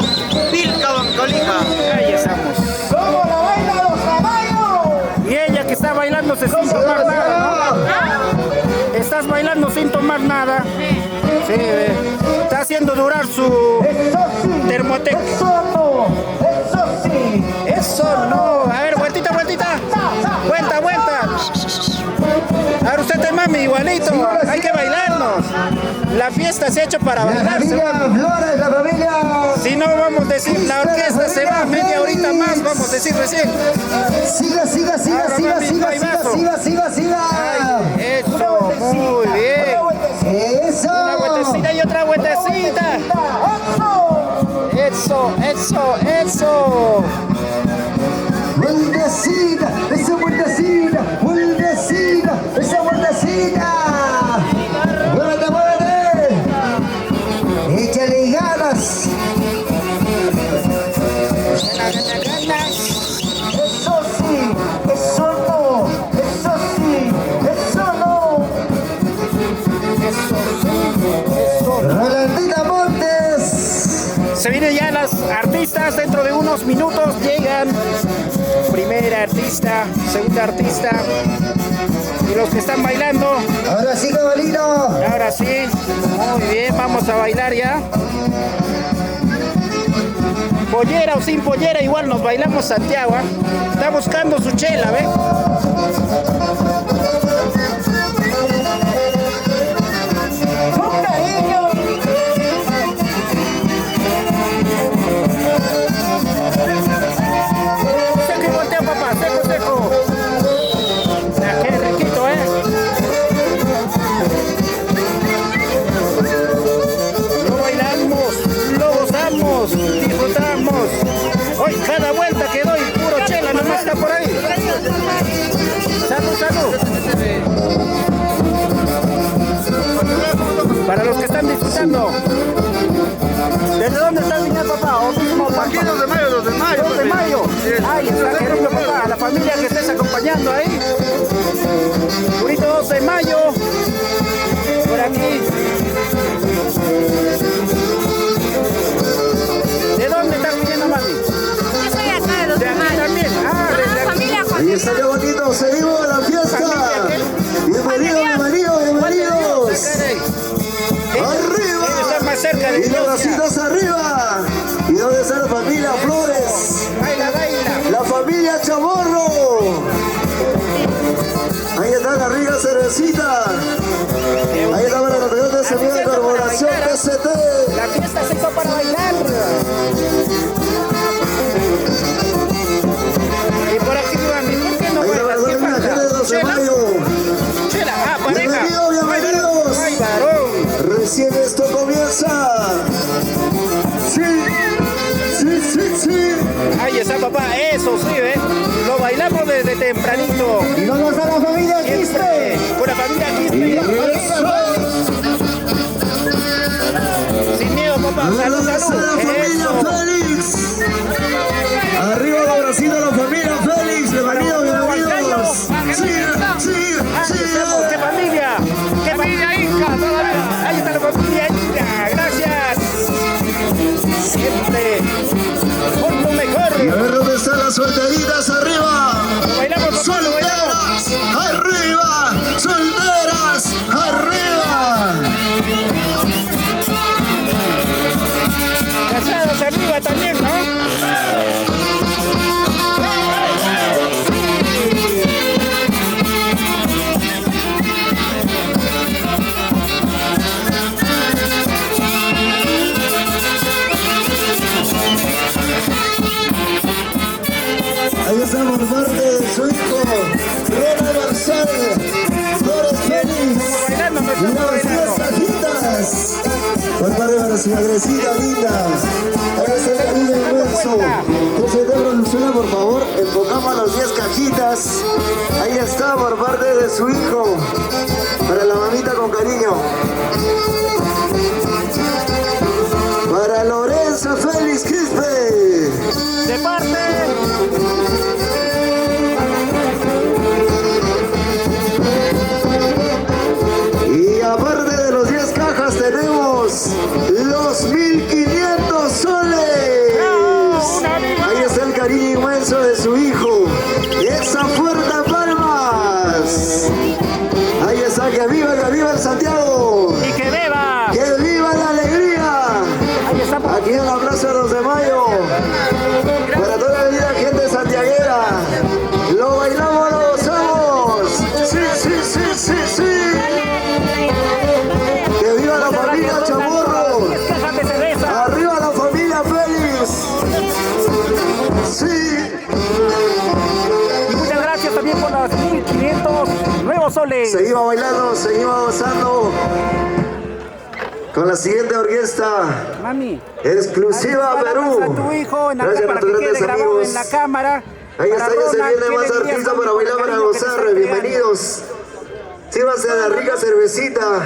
Vilca Huancavelica. Ahí estamos. ¡Cómo la bailan los caballos! Y ella que está bailando se sin tomar nada, ¿no? Está estás bailando sin tomar nada. Sí, está haciendo durar su termotec. Eso no. A ver, vueltita. Vuelta. A ver, usted te mami igualito. Hay que bailarnos. La fiesta se ha hecho para La bailarse. familia Flores, la familia. Si no, vamos a decir, la orquesta se va media horita más, vamos a decir recién. Siga. Eso, muy bien. Eso. Una vueltecita y otra vueltecita. Eso. Vueltecita, esa vueltecita. Muévete. Échale ganas. Eso sí, eso no. Rolandita Montes. Se vienen ya las artistas, dentro de unos minutos llegan. Primera artista, segunda artista. Y los que están bailando. Ahora sí, cabalino. Ahora sí, muy bien, vamos a bailar ya. Pollera o sin pollera, igual nos bailamos Santiago. Está buscando su chela, ¿ve? Seco y voltea, papá, seco. Qué riquito, ¿eh? Lo bailamos, lo gozamos, disfrutamos. Hoy cada vuelta que doy, puro chela, nomás está por ahí. Salud. Para los que están disfrutando. ¿Desde dónde estás viniendo, papá? ¿O mismo, papá? Aquí 2 de mayo. 2 de mayo. Ay, está queriendo, papá. A la familia que estés acompañando ahí. Purito 2 de mayo. Por aquí. ¿De dónde estás viniendo, mami? Yo soy acá de los De aquí demás. también. Ah, desde aquí. Familia Juan. Ahí está, qué bonito, seguimos la fiesta. Bienvenidos. Arriba. Ellos están más cerca de Y los Dios. bracitos arriba. ¿Y dónde está la familia Flores? Baila. La familia Chamorro. Ahí está la rica cervecita. Ahí está la reunión de semilla de corporación PCT. La fiesta se hizo para bailar. Y por aquí, mami, ¿por qué no Ahí está la bailas? ¿Qué reunión de falta? 2 de ¿Chela? mayo. Chela, pareja. Bienvenidos. Ay, varón. Recién esto comienza. Sí. Ahí está, papá, eso sí, ¿eh? Lo bailamos desde tempranito. Y vamos a la familia Quispe. Con la familia Quispe. Sin miedo, papá. Salud. La familia Eso. Félix. Arriba de Brasil a la familia Félix. Bienvenidos. Ahí estamos. ¿Qué familia? ¿Qué familia Inca? Todavía. Ahí está la familia Inca. Gracias. Siempre. Por lo mejor. Y a ver dónde están las solteritas arriba. Lo bailamos, papá, lo bailamos. Solteras arriba. Solteras arriba. Casados arriba también, ¿no? Ahí está por parte de su hijo, Ronald Marzal, Flores Félix, Bailando, me y estamos las 10 bailando. cajitas. Por parte de su madrecita linda. Ahí está el cariño inmenso. Entonces, de producción, por favor, enfocamos las 10 cajitas. Ahí está por parte de su hijo, para la mamita con cariño. Para Lorenzo Félix Quispe. De parte. Y aparte de los 10 cajas tenemos los 1500 soles. Ahí está el cariño inmenso de su hijo. Esa fuerte palmas. Ahí está, que viva el cervezas, 1500 nuevos soles. Seguimos bailando, seguimos gozando con la siguiente orquesta Mami. exclusiva Palabras Perú. a tu hijo en acá Gracias a para que nuestros quede grandes grabado amigos. en la cámara. Ahí Para está, ya se Ronald, vienen que más le envía artistas con para el bailar, para cariño que te gozar. está entregando. Bienvenidos. Sírvanse a la rica cervecita,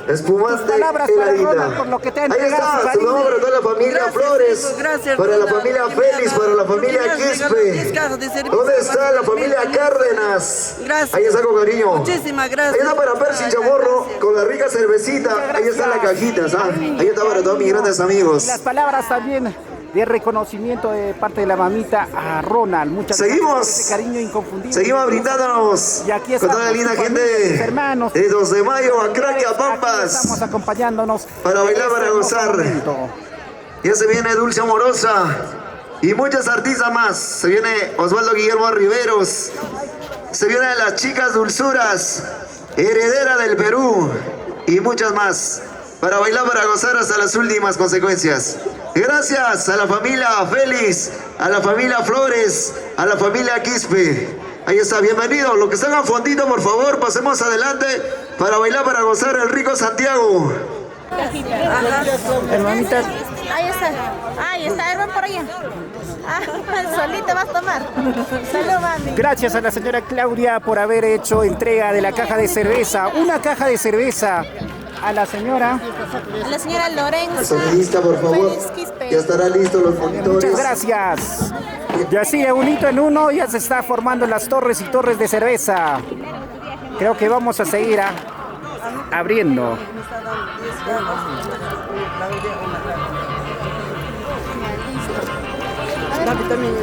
espumante palabras para heladita. Ronald por lo que te ha Ahí entregado su está, cariño. saludamos para toda la familia Flores, para la familia Félix, para la familia Quispe. ¿Dónde está la familia Cárdenas? Gracias. Ahí está con cariño. Muchísimas gracias. Ahí está para Percy Chamorro con la rica cervecita. Ahí está la cajita, ¿sabes? Ahí está para todos mis grandes amigos. Las palabras también de reconocimiento de parte de la mamita a Ronald. Muchas Seguimos. gracias por ese cariño inconfundible. Seguimos brindándonos Y aquí con estamos, toda la linda tu gente familia, tus hermanos. de 2 de mayo, a Crack y a Aquí Pampas. estamos acompañándonos Para bailar, en para este hermoso gozar. momento. Ya se viene Dulce Amorosa y muchas artistas más. Se viene Osvaldo Guillermo Riveros. Se vienen las chicas Dulzuras, heredera del Perú y muchas más. Para bailar, para gozar hasta las últimas consecuencias. Gracias a la familia Félix, a la familia Flores, a la familia Quispe. Ahí está, bienvenidos. Los que están a fondito, por favor, pasemos adelante para bailar, para gozar el rico Santiago. Hermanita, Ahí está, hermano, por allá. Ah, solito vas a tomar. Salud, mami. gracias a la señora Claudia por haber hecho entrega de la caja de cerveza. Una caja de cerveza a la señora. A la señora Lorenzo. Sonidista, por favor. Félix Quispe. Ya estarán listos los monitores. Muchas gracias. Y así de unito en uno ya se está formando las torres y torres de cerveza. Creo que vamos a seguir abriendo. También,